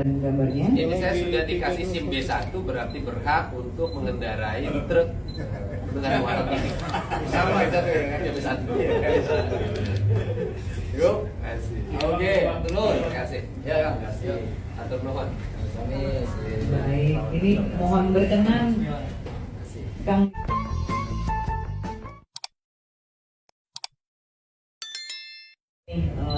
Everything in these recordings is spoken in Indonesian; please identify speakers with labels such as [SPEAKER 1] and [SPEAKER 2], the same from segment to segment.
[SPEAKER 1] gambarnya.
[SPEAKER 2] Ini saya sudah dikasih SIM B1 berarti berhak untuk mengendarai truk dengan warna ini. Sama kita tuh ya B1. Yuk, kasih. Oke, terus kasih. Ya, kasih. Atur nuhun.
[SPEAKER 1] Baik, ini mohon berkenan Kang.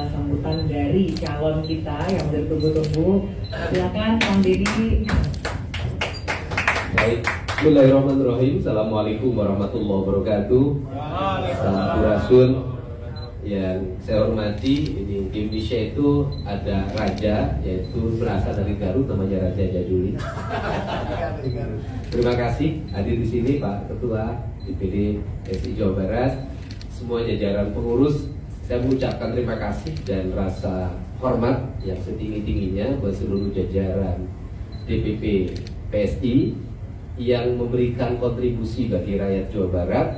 [SPEAKER 1] Sambutan dari calon kita yang bertunggu-tunggu. Silakan Kang Deddy.
[SPEAKER 3] Baik, Bismillahirrahmanirrahim. Assalamualaikum warahmatullahi wabarakatuh. Sampurasun. Yang saya hormati, ini di Indonesia itu ada raja, yaitu berasal dari Garut, namanya Raja Jajuli. Terima kasih hadir di sini Pak Ketua DPD PSI Jawa Barat, semua jajaran pengurus. Saya mengucapkan terima kasih dan rasa hormat yang setinggi-tingginya buat seluruh jajaran DPP PSI yang memberikan kontribusi bagi rakyat Jawa Barat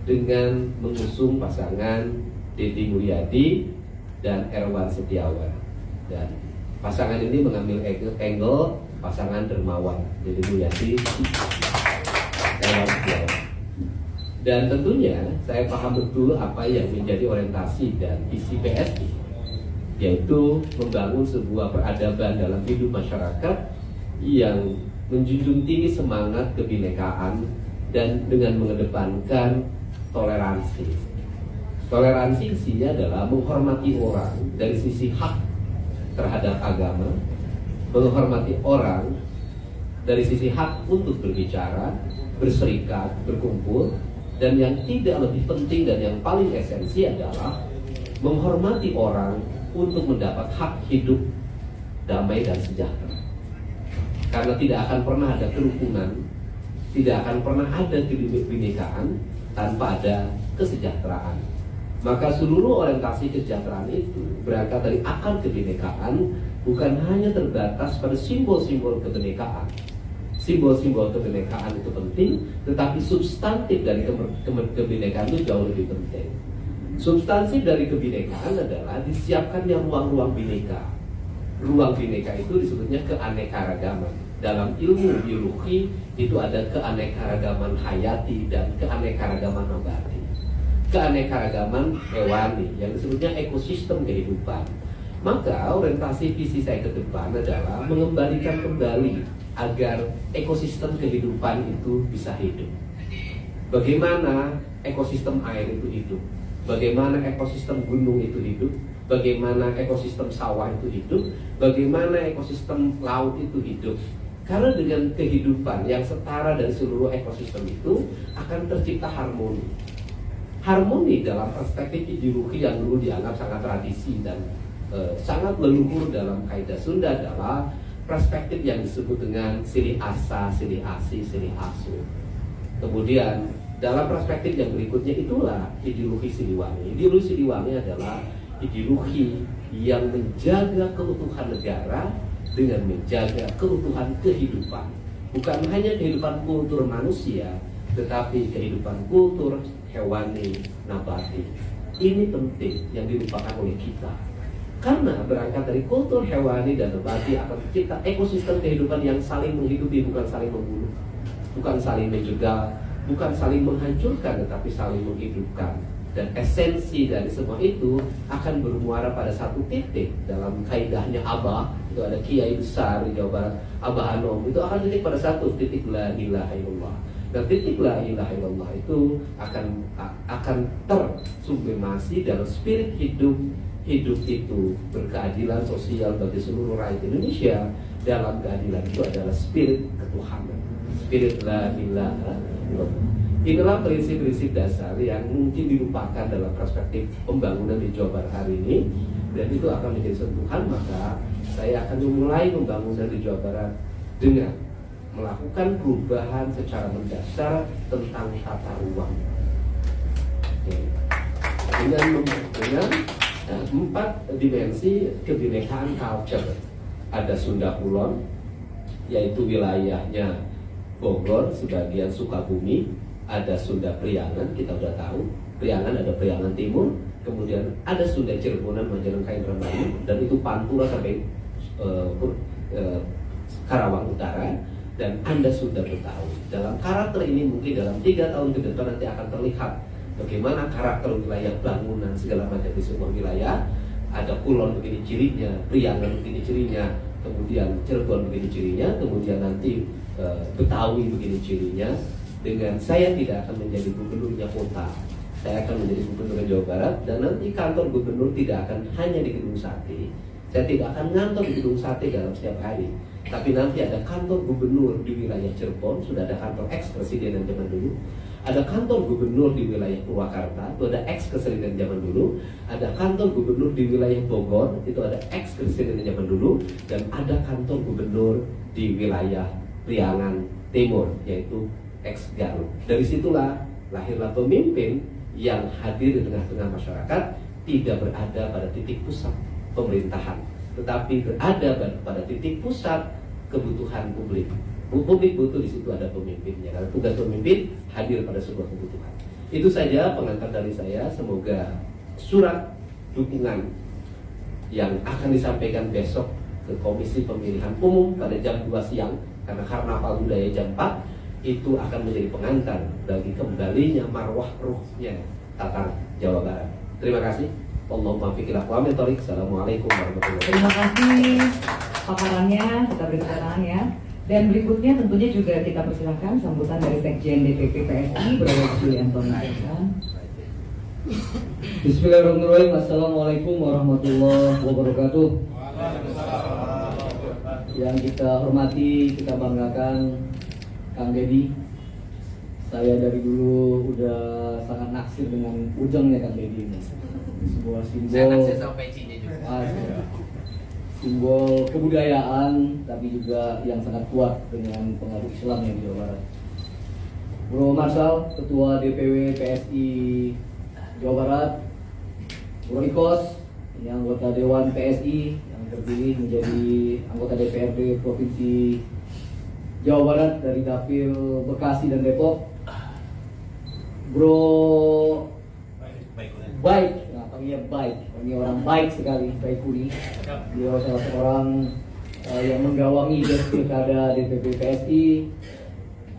[SPEAKER 3] dengan mengusung pasangan Deddy Mulyadi dan Erwan Setiawan. Dan pasangan ini mengambil angle pasangan dermawan, Deddy Mulyadi, Erwan Setiawan. Dan tentunya saya paham betul apa yang menjadi orientasi dan visi PSI, yaitu membangun sebuah peradaban dalam hidup masyarakat yang menjunjung tinggi semangat kebinekaan dan dengan mengedepankan toleransi. Toleransi isinya adalah menghormati orang dari sisi hak terhadap agama, menghormati orang dari sisi hak untuk berbicara, berserikat, berkumpul, dan yang tidak lebih penting dan yang paling esensi adalah menghormati orang untuk mendapat hak hidup damai dan sejahtera. Karena tidak akan pernah ada kerukunan, tidak akan pernah ada kebinekaan tanpa ada kesejahteraan. Maka seluruh orientasi kesejahteraan itu berangkat dari akar kebinekaan, bukan hanya terbatas pada simbol-simbol kebinekaan. Simbol-simbol kebinekaan itu penting, tetapi substantif dari kebinekaan itu jauh lebih penting. Substansi dari kebinekaan adalah disiapkannya ruang-ruang bineka. Ruang bineka itu disebutnya keanekaragaman. Dalam ilmu biologi itu ada keanekaragaman hayati dan keanekaragaman nabati. Keanekaragaman hewani yang disebutnya ekosistem kehidupan. Maka orientasi visi saya ke depan adalah mengembalikan kembali agar ekosistem kehidupan itu bisa hidup. Bagaimana ekosistem air itu hidup? Bagaimana ekosistem gunung itu hidup? Bagaimana ekosistem sawah itu hidup? Bagaimana ekosistem laut itu hidup? Karena dengan kehidupan yang setara dan seluruh ekosistem itu akan tercipta harmoni. Harmoni dalam perspektif ideologi yang dulu dianggap sangat tradisi dan sangat leluhur dalam kaidah Sunda adalah perspektif yang disebut dengan silih asa, silih asi, silih asu. Kemudian dalam perspektif yang berikutnya itulah ideologi Siliwangi. Ideologi Siliwangi adalah ideologi yang menjaga keutuhan negara dengan menjaga keutuhan kehidupan. Bukan hanya kehidupan kultur manusia, tetapi kehidupan kultur hewani, nabati. Ini penting yang dilupakan oleh kita. Karena berangkat dari kultur hewani dan nabati akan tercipta ekosistem kehidupan yang saling menghidupi, bukan saling membunuh, bukan saling menjegal, bukan saling menghancurkan, tetapi saling menghidupkan. Dan esensi dari semua itu akan bermuara pada satu titik. Dalam kaidahnya Abah, itu ada kiai besar di Jawa Barat, Abah Anom, itu akan titik pada satu titik la ilaha illallah. Dan titik la ilaha illallah itu akan tersublimasi dalam spirit hidup itu berkeadilan sosial bagi seluruh rakyat Indonesia. Dalam keadilan itu adalah spirit ketuhanan, spirit la ilaha illallah. Inilah prinsip-prinsip dasar yang mungkin dilupakan dalam perspektif pembangunan di Jawa Barat hari ini, dan itu akan menjadi sentuhan. Maka saya akan memulai pembangunan di Jawa Barat dengan melakukan perubahan secara mendasar tentang tata ruang. Dengan 4 dimensi kebinekaan culture. Ada Sunda Kulon, yaitu wilayahnya Bogor, sebagian Sukabumi. Ada Sunda Priangan, kita udah tahu. Priangan ada Priangan Timur, kemudian ada Sunda Cirebonan, Majalengka, Indramayu, dan itu Pantura sampai Karawang Utara, dan Anda sudah Betawi. Dalam karakter ini mungkin dalam 3 tahun ke depan nanti akan terlihat bagaimana karakter wilayah bangunan segala macam di sebuah wilayah. Ada Kulon begini cirinya, Priangan begini cirinya, kemudian Cirebon begini cirinya, kemudian nanti Betawi begini cirinya. Dengan saya tidak akan menjadi gubernurnya kota, saya akan menjadi gubernur Jawa Barat, dan nanti kantor gubernur tidak akan hanya di Gedung Sate. Saya tidak akan ngantor di Gedung Sate dalam setiap hari, tapi nanti ada kantor gubernur di wilayah Cirebon, sudah ada kantor ex-presiden zaman dulu. Ada kantor gubernur di wilayah Purwakarta, itu ada ex-presiden zaman dulu. Ada kantor gubernur di wilayah Bogor, itu ada ex-presiden zaman dulu. Dan ada kantor gubernur di wilayah Priangan Timur, yaitu ex-Garut. Dari situlah lahirlah pemimpin yang hadir di tengah-tengah masyarakat, tidak berada pada titik pusat pemerintahan, tetapi berada pada titik pusat kebutuhan publik. Publik butuh, di situ ada pemimpinnya. Karena tugas pemimpin hadir pada sebuah kebutuhan. Itu saja pengantar dari saya. Semoga surat dukungan yang akan disampaikan besok ke Komisi Pemilihan Umum pada jam 2 siang, karena karnaval budaya jam 4, itu akan menjadi pengantar bagi kembalinya marwah ruhnya Tatar Jawa Barat. Terima kasih. Allahumma fiqh aqwam thoriq. Assalamualaikum warahmatullahi wabarakatuh.
[SPEAKER 1] Terima kasih paparannya, kita beri tepuk tangan ya. Dan berikutnya tentunya juga kita persilahkan sambutan dari Sekjen DPP PSI Bro Julianto.
[SPEAKER 4] Bismillahirrahmanirrahim. Assalamualaikum warahmatullahi wabarakatuh. Yang kita hormati, kita banggakan Kang Deddy. Saya dari dulu udah sangat naksir dengan ujungnya Kang Deddy ini. Sebuah simbol.
[SPEAKER 2] Saya naksir sama pecinya juga.
[SPEAKER 4] Simbol kebudayaan, tapi juga yang sangat kuat dengan pengaruh Islam yang di Jawa Barat. Bro Marshal, Ketua DPW PSI Jawa Barat. Bro Ikos, ini anggota Dewan PSI yang terpilih menjadi anggota DPRD Provinsi Jawa Barat dari Dapil Bekasi dan Depok. Bro Baik, nah, panggilnya Baik. Ini orang baik sekali, Baik Kuni. Beliau salah seorang yang menggawangi pilkada DPP PSI.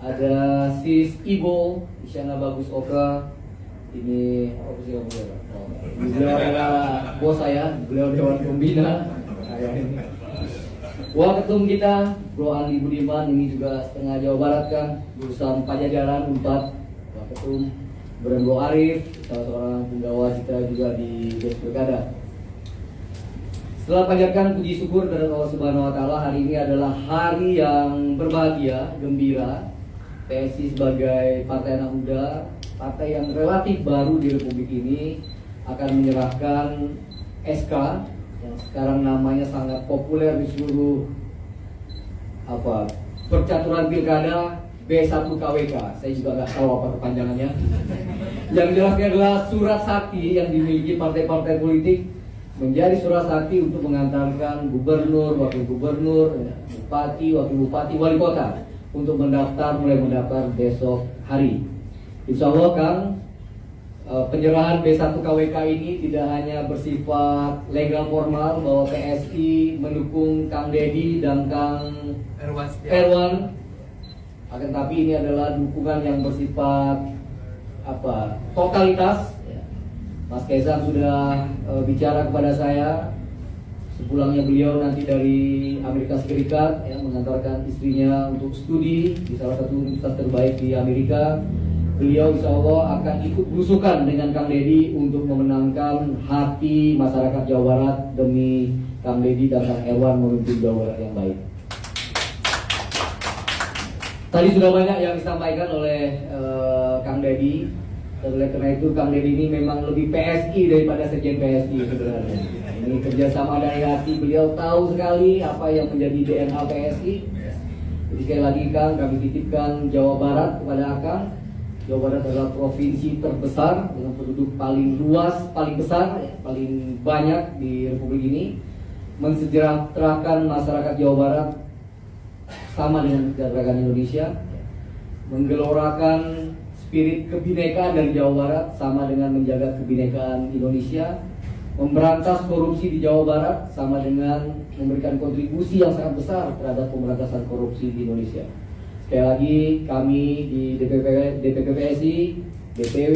[SPEAKER 4] Ada Sis Ibo, Isyana Bagus Oka. Ini apa sih yang beliau adalah bos saya, beliau Dewan Pembina. Wah, ketum kita, Bro Andi Budiman, ini juga setengah Jawa Barat kan, jurusan Pajajaran 4. Wah, ketum Bro Arif, salah seorang penggawa kita juga di Des Pilkada. Setelah panjatkan puji syukur dari Allah Subhanahu wa Ta'ala, hari ini adalah hari yang berbahagia, gembira. PSI sebagai partai anak muda, partai yang relatif baru di Republik ini, akan menyerahkan SK yang sekarang namanya sangat populer di seluruh percaturan pilkada, B1 KWK. Saya juga nggak tahu apa kepanjangannya. Yang jelasnya adalah surat sakti yang dimiliki partai-partai politik, menjadi surat sakti untuk mengantarkan gubernur, wakil gubernur, bupati, wakil bupati, wali kota untuk mendaftar, mulai mendaftar besok hari. Insya Allah Kang, penyerahan B1 KWK ini tidak hanya bersifat legal formal bahwa PSI mendukung Kang Deddy dan Kang Erwan, akan tapi ini adalah dukungan yang bersifat totalitas. Mas Kaisang sudah bicara kepada saya sepulangnya beliau nanti dari Amerika Serikat, mengantarkan istrinya untuk studi di salah satu universitas terbaik di Amerika. Beliau insya Allah akan ikut berusukan dengan Kang Deddy untuk memenangkan hati masyarakat Jawa Barat demi Kang Deddy dan Kang Erwan memimpin Jawa Barat yang baik. Tadi sudah banyak yang disampaikan oleh Kang Deddy. Oleh karena itu Kang Deddy ini memang lebih PSI daripada Sekjen PSI sebenarnya. Ini kerjasama dari hati, beliau tahu sekali apa yang menjadi DNA PSI. Jadi sekali lagi Kang, kami titipkan Jawa Barat kepada Akang. Jawa Barat adalah provinsi terbesar dengan penduduk paling luas, paling besar, paling banyak di Republik ini. Mensejahterakan masyarakat Jawa Barat sama dengan mensejahterakan Indonesia. Menggelorakan spirit kebinekaan dari Jawa Barat sama dengan menjaga kebinekaan Indonesia. memberantas korupsi di Jawa Barat sama dengan memberikan kontribusi yang sangat besar terhadap pemberantasan korupsi di Indonesia. Sekali lagi kami di DPP PSI, DPW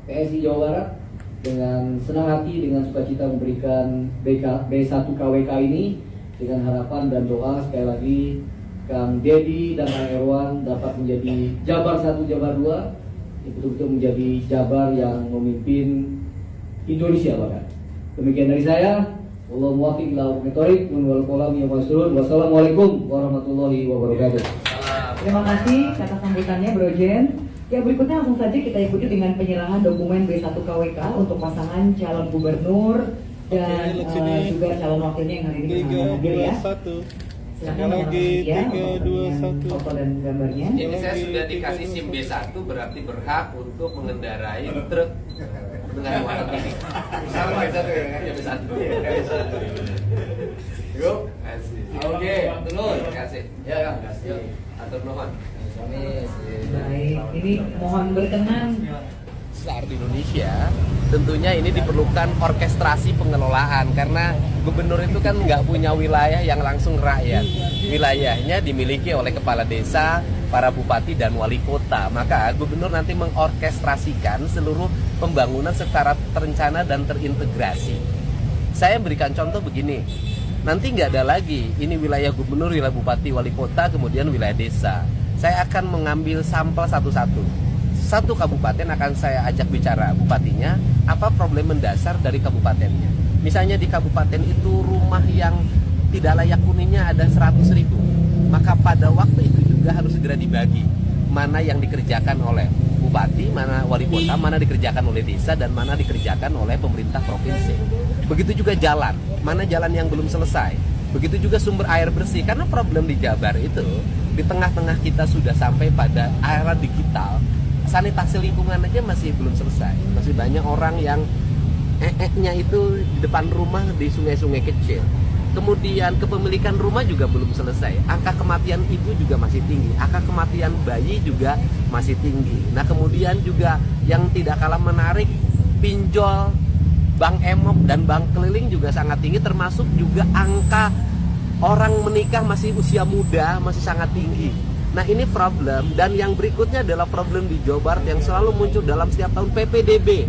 [SPEAKER 4] PSI Jawa Barat dengan senang hati, dengan sukacita memberikan B1 KWK ini dengan harapan dan doa sekali lagi Kang Dedi dan Kang Erwan dapat menjadi Jabar 1, Jabar 2, betul-betul menjadi Jabar yang memimpin Indonesia bahkan. Demikian dari saya. Wallahu muwaffiq ila aqwamit wal qalam yawmasurun. Wassalamualaikum warahmatullahi wabarakatuh.
[SPEAKER 1] Terima kasih atas sambutannya Bro Jen. Ya, berikutnya langsung saja kita ikuti dengan penyerahan dokumen B1 KWK untuk pasangan calon gubernur dan juga calon wakilnya yang hari ini hadir ya. Silakan
[SPEAKER 5] lagi,
[SPEAKER 1] ya,
[SPEAKER 5] 3, 2, 1.
[SPEAKER 1] foto dan gambarnya.
[SPEAKER 2] Ini saya sudah dikasih SIM B1 berarti berhak untuk mengendarai truk dengan muatan tinggi.
[SPEAKER 3] Sama B1 ya?
[SPEAKER 2] Ya B1.
[SPEAKER 3] Yuk.
[SPEAKER 2] Kasih.
[SPEAKER 3] Oke, turun.
[SPEAKER 2] Terima kasih.
[SPEAKER 3] Ya, Kang.
[SPEAKER 2] Yuk, atur nuhun.
[SPEAKER 1] Baik, ini mohon berkenan.
[SPEAKER 2] Besar di Indonesia, tentunya ini diperlukan orkestrasi pengelolaan karena gubernur itu kan nggak punya wilayah yang langsung rakyat. Wilayahnya dimiliki oleh kepala desa, para bupati dan wali kota. Maka gubernur nanti mengorkestrasikan seluruh pembangunan secara terencana dan terintegrasi. Saya berikan contoh begini, nanti nggak ada lagi ini wilayah gubernur, wilayah bupati, wali kota, kemudian wilayah desa. Saya akan mengambil sampel satu-satu. Satu kabupaten akan saya ajak bicara bupatinya, apa problem mendasar dari kabupatennya. Misalnya di kabupaten itu rumah yang tidak layak huninya ada 100.000, maka pada waktu itu juga harus segera dibagi. Mana yang dikerjakan oleh bupati, mana wali kota, mana dikerjakan oleh desa, dan mana dikerjakan oleh pemerintah provinsi. Begitu juga jalan, mana jalan yang belum selesai. Begitu juga sumber air bersih, karena problem di Jabar itu, di tengah-tengah kita sudah sampai pada era digital, sanitasi lingkungan aja masih belum selesai. Masih banyak orang yang nya itu di depan rumah di sungai-sungai kecil. Kemudian kepemilikan rumah juga belum selesai. Angka kematian ibu juga masih tinggi. Angka kematian bayi juga masih tinggi. Nah, kemudian juga yang tidak kalah menarik, pinjol, bank emok dan bank keliling juga sangat tinggi, termasuk juga angka orang menikah masih usia muda masih sangat tinggi. Nah, ini problem, dan yang berikutnya adalah problem di Jawa Barat yang selalu muncul dalam setiap tahun PPDB,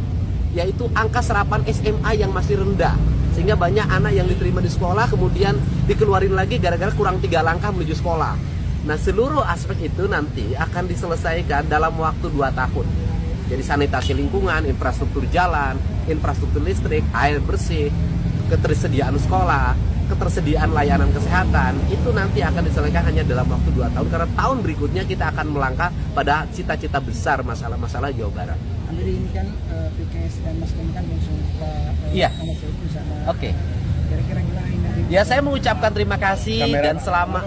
[SPEAKER 2] yaitu angka serapan SMA yang masih rendah, sehingga banyak anak yang diterima di sekolah kemudian dikeluarin lagi gara-gara kurang 3 langkah menuju sekolah. Nah, seluruh aspek itu nanti akan diselesaikan dalam waktu 2 tahun. Jadi sanitasi lingkungan, infrastruktur jalan, infrastruktur listrik, air bersih, ketersediaan sekolah, ketersediaan layanan kesehatan, itu nanti akan diselesaikan hanya dalam waktu 2 tahun, karena tahun berikutnya kita akan melangkah pada cita-cita besar masalah-masalah Jawa Barat.
[SPEAKER 5] Jadi ini kan PKS dan Nasdem kan mengusung Pak
[SPEAKER 2] Iya.
[SPEAKER 5] sama.
[SPEAKER 2] Oke.
[SPEAKER 5] Kira-kira gimana ini?
[SPEAKER 2] Ya, saya mengucapkan terima kasih dan selamat.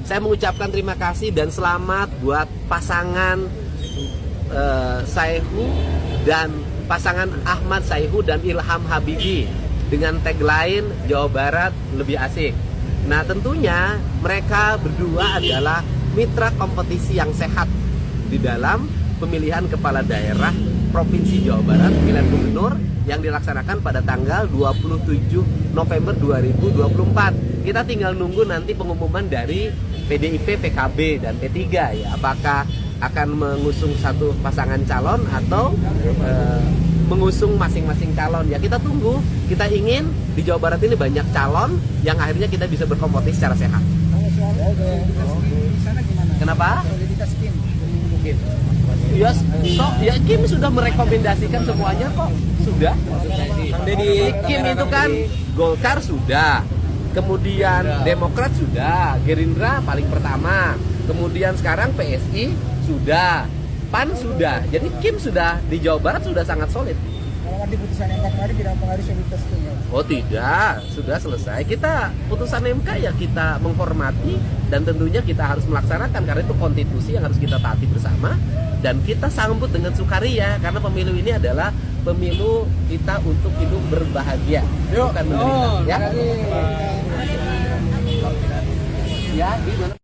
[SPEAKER 2] Saya mengucapkan terima kasih dan selamat buat pasangan Saihu dan pasangan Ahmad Saihu dan Ilham Habibie dengan tagline Jawa Barat lebih asik. Nah, tentunya mereka berdua adalah mitra kompetisi yang sehat di dalam pemilihan kepala daerah Provinsi Jawa Barat, pemilihan gubernur yang dilaksanakan pada tanggal 27 November 2024. Kita tinggal nunggu nanti pengumuman dari PDIP, PKB, dan P3 ya. Apakah akan mengusung satu pasangan calon atau mengusung masing-masing calon, ya kita tunggu. Kita ingin di Jawa Barat ini banyak calon yang akhirnya kita bisa berkompetisi secara sehat.
[SPEAKER 5] Kalau soal di sana gimana?
[SPEAKER 2] Kenapa?
[SPEAKER 5] Soliditas Kim.
[SPEAKER 2] Kim. Ya Kim sudah merekomendasikan semuanya kok. Sudah. Jadi Kim itu kan Golkar sudah, kemudian Demokrat sudah, Gerindra paling pertama, kemudian sekarang PSI sudah, PAN sudah. Jadi Kim sudah di Jawa Barat sudah sangat solid.
[SPEAKER 5] Kalau nanti putusan MK kemarin tidak mempengaruhi soliditas Kim ya?
[SPEAKER 2] Oh tidak, sudah selesai. Kita putusan MK ya kita menghormati dan tentunya kita harus melaksanakan karena itu konstitusi yang harus kita taati bersama, dan kita sambut dengan sukaria karena pemilu ini adalah pemilu kita untuk hidup berbahagia, bukan menderita. Ya, gimana?